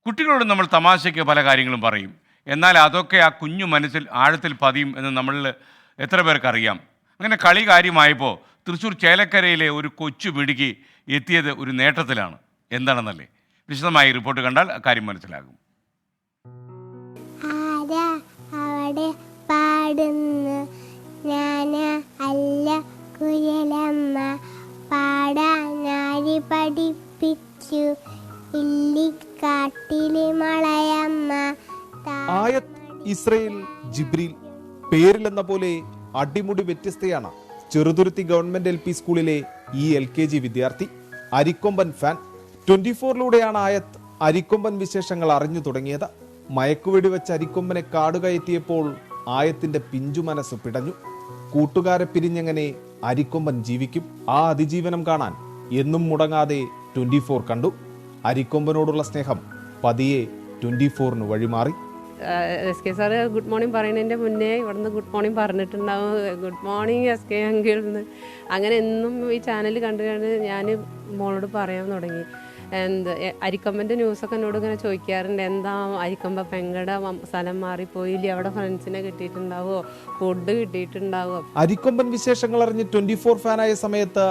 കുട്ടികളോട് നമ്മൾ തമാശയ്ക്ക് പല കാര്യങ്ങളും പറയും. എന്നാൽ അതൊക്കെ ആ കുഞ്ഞു മനസ്സിൽ ആഴത്തിൽ പതിയും എന്ന് നമ്മളിൽ എത്ര പേർക്കറിയാം. അങ്ങനെ കളി കാര്യമായപ്പോൾ തൃശ്ശൂർ ചേലക്കരയിലെ ഒരു കൊച്ചു മിടുക്കി എത്തിയത് ഒരു നേട്ടത്തിലാണ്. എന്താണെന്നല്ലേ? വിശദമായി റിപ്പോർട്ട് കണ്ടാൽ കാര്യം മനസ്സിലാകും. ആരാ അവിടെ പാടുന്നു? ഞാന് അല്ല കുയലമ്മ, പാടാനാരി പഠിപ്പിച്ചു ഇല്ലിക്കാട്ടിലെ മളയമ്മ. ആയത്ത് ഇസ്രയേൽ ജിബ്രീൽ പേരിലെന്ന പോലെ അടിമുടി വ്യത്യസ്തയാണ് ചെറുതുരുത്തി ഗവൺമെന്റ് LP സ്കൂളിലെ ഈ LKG വിദ്യാർത്ഥി. അരിക്കൊമ്പൻ ഫാൻ. 24ലൂടെയാണ് ആയത്ത് അരിക്കൊമ്പൻ വിശേഷങ്ങൾ അറിഞ്ഞു തുടങ്ങിയത്. മയക്കുവെടി വെച്ച് അരിക്കൊമ്പനെ കാടുകയറ്റിയപ്പോൾ ആയത്തിന്റെ പിഞ്ചു മനസ്സ് പിടഞ്ഞു. കൂട്ടുകാരെ പിരിഞ്ഞെങ്ങനെ അരിക്കൊമ്പൻ ജീവിക്കും? ആ അതിജീവനം കാണാൻ എന്നും മുടങ്ങാതെ 24 കണ്ടു. അരിക്കൊമ്പനോടുള്ള സ്നേഹം പതിയെ 24ന് വഴിമാറി. SK സാറ് ഗുഡ് മോർണിംഗ് പറയുന്നതിൻ്റെ മുന്നേ ഇവിടുന്ന് ഗുഡ് മോർണിംഗ് പറഞ്ഞിട്ടുണ്ടാവും. ഗുഡ് മോർണിംഗ് SK അങ്കിൾ എന്ന്. അങ്ങനെ എന്നും ഈ ചാനൽ കണ്ട് ഞാൻ മോളോട് പറയാൻ തുടങ്ങി. അരിക്കൊമ്പൻ്റെ ന്യൂസൊക്കെ എന്നോട് ഇങ്ങനെ ചോദിക്കാറുണ്ട്, എന്താ അരിക്കൊമ്പ പെങ്ങടെ സ്ഥലം മാറിപ്പോയില്ലേ, അവിടെ ഫ്രണ്ട്സിനെ കിട്ടിയിട്ടുണ്ടാവോ, ഫുഡ് കിട്ടിയിട്ടുണ്ടാവോ? അരിക്കൊമ്പൻ വിശേഷങ്ങൾ അറിഞ്ഞ് 24 ഫാനായ സമയത്ത്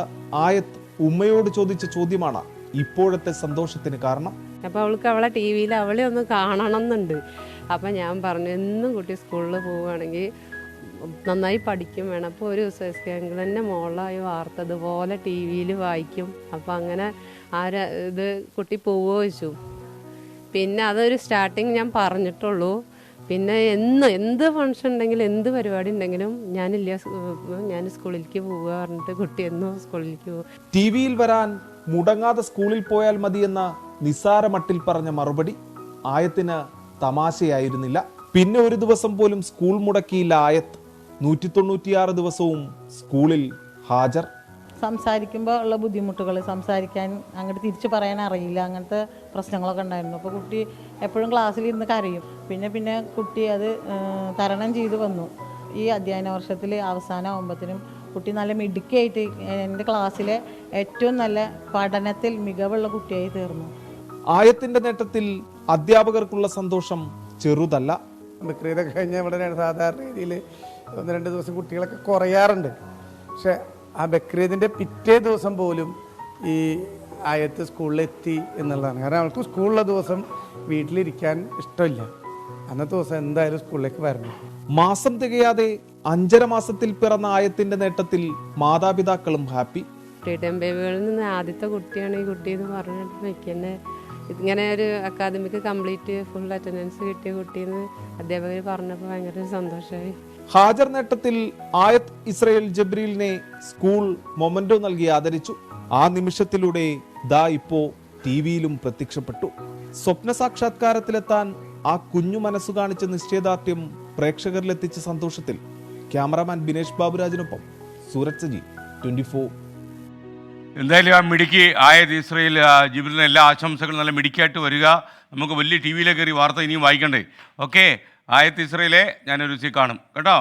ആയത്ത് ഉമ്മയോട് ചോദിച്ച ചോദ്യമാണ് ഇപ്പോഴത്തെ സന്തോഷത്തിന് കാരണം. അപ്പോൾ അവൾക്ക് അവളെ TV അവളെ ഒന്ന് കാണണം എന്നുണ്ട്. അപ്പം ഞാൻ പറഞ്ഞു, എന്നും കുട്ടി സ്കൂളിൽ പോവുകയാണെങ്കിൽ നന്നായി പഠിക്കും വേണം. അപ്പോൾ ഒരു ദിവസം SK അങ്കിൾ തന്നെ മോളായി വാർത്തതുപോലെ TV വായിക്കും. അപ്പോൾ അങ്ങനെ ഇത് കുട്ടി പോവുകയോ ചോദിച്ചു. പിന്നെ അതൊരു സ്റ്റാർട്ടിങ് ഞാൻ പറഞ്ഞിട്ടുള്ളൂ. പിന്നെ എന്ത് ഫംഗ്ഷൻ ഉണ്ടെങ്കിലും എന്ത് പരിപാടി ഉണ്ടെങ്കിലും ഞാൻ സ്കൂളിലേക്ക് പോവുക പറഞ്ഞിട്ട് കുട്ടി എന്നും സ്കൂളിലേക്ക് പോകും. TV വരാൻ മുടങ്ങാതെ സ്കൂളിൽ പോയാൽ മതിയെന്ന നിസ്സാര മട്ടിൽ പറഞ്ഞ മറുപടി ആയത്തിന് തമാശയായിരുന്നില്ല. പിന്നെ ഒരു ദിവസം പോലും സ്കൂൾ മുടക്കിയില്ല ആയത്ത്. 196 ദിവസവും സ്കൂളിൽ ഹാജർ. സംസാരിക്കുമ്പോൾ ഉള്ള ബുദ്ധിമുട്ടുകൾ, സംസാരിക്കാൻ അങ്ങോട്ട് തിരിച്ചു പറയാൻ അറിയില്ല, അങ്ങനത്തെ പ്രശ്നങ്ങളൊക്കെ ഉണ്ടായിരുന്നു. അപ്പോൾ കുട്ടി എപ്പോഴും ക്ലാസ്സിലിരുന്ന് കരയും. പിന്നെ കുട്ടി അത് തരണം ചെയ്തു വന്നു. ഈ അധ്യയന വർഷത്തിൽ അവസാനമാകുമ്പോഴത്തേനും കുട്ടി നല്ല മിടുക്കിയായിട്ട് എൻ്റെ ക്ലാസ്സിലെ ഏറ്റവും നല്ല പഠനത്തിൽ മികവുള്ള കുട്ടിയായി തീർന്നു. ആയത്തിന്റെ നേട്ടത്തിൽ അധ്യാപകർക്കുള്ള സന്തോഷം ചെറുതല്ല. ബക്രീദൊക്കെ കഴിഞ്ഞാൽ ഇവിടെ സാധാരണ രീതിയിൽ 1-2 ദിവസം കുട്ടികളൊക്കെ കുറയാറുണ്ട്. പക്ഷെ ആ ബക്രീദിൻ്റെ പിറ്റേ ദിവസം പോലും ഈ ആയത്ത് സ്കൂളിലെത്തി എന്നുള്ളതാണ്. കാരണം അവൾക്ക് സ്കൂളിലെ ദിവസം വീട്ടിലിരിക്കാൻ ഇഷ്ടമില്ല. അന്നത്തെ ദിവസം എന്തായാലും സ്കൂളിലേക്ക് വരണം. മാസം തികയാതെ 5.5 മാസത്തിൽ പിറന്ന ആയത്തിന്റെ നേട്ടത്തിൽ മാതാപിതാക്കളും ഹാപ്പി. ടൈം ബേബികളിൽ നിന്ന് ആദ്യത്തെ കുട്ടിയാണ് ഈ കുട്ടി എന്ന് പറഞ്ഞിട്ട് വെക്കുന്നത്. ഇങ്ങനെ ഒരു അക്കാദമിക് കംപ്ലീറ്റ് ഫുൾ അറ്റൻഡൻസ് കിട്ടിയ കുട്ടിയെന്ന് അധ്യാപകർ പറഞ്ഞപ്പോൾ ഭയങ്കര സന്തോഷമായി. ഹാജർ നേട്ടത്തിൽ ആയത്ത് ഇസ്രയേൽ ജബ്രീലിനെ സ്കൂൾ മൊമന്റോ നൽകി ആദരിച്ചു. ആ നിമിഷത്തിലൂടെ ദാ ഇപ്പോ TV പ്രത്യക്ഷപ്പെട്ടു. സ്വപ്ന സാക്ഷാത്കാരത്തിലെത്താൻ ആ കുഞ്ഞു മനസ്സു കാണിച്ച നിശ്ചയദാർഢ്യം പ്രേക്ഷകരിലെത്തിച്ച സന്തോഷത്തിൽ ക്യാമറാമാൻ ബിനേഷ് ബാബുരാജിനൊപ്പം സൂരജ് സജി, 24. എന്തായാലും ആ മിടുക്കി ആയത് ഇസ്രയേൽ ജിബ്രീലിന് എല്ലാ ആശംസകളും. നല്ല മിടുക്കിയായിട്ട് വരിക. നമുക്ക് വലിയ TV കയറി വാർത്ത ഇനിയും വായിക്കണ്ടേ? ഓക്കെ, ആയത്ത് ഇസ്രയേലെ ഞാനൊരു കാണും കേട്ടോ.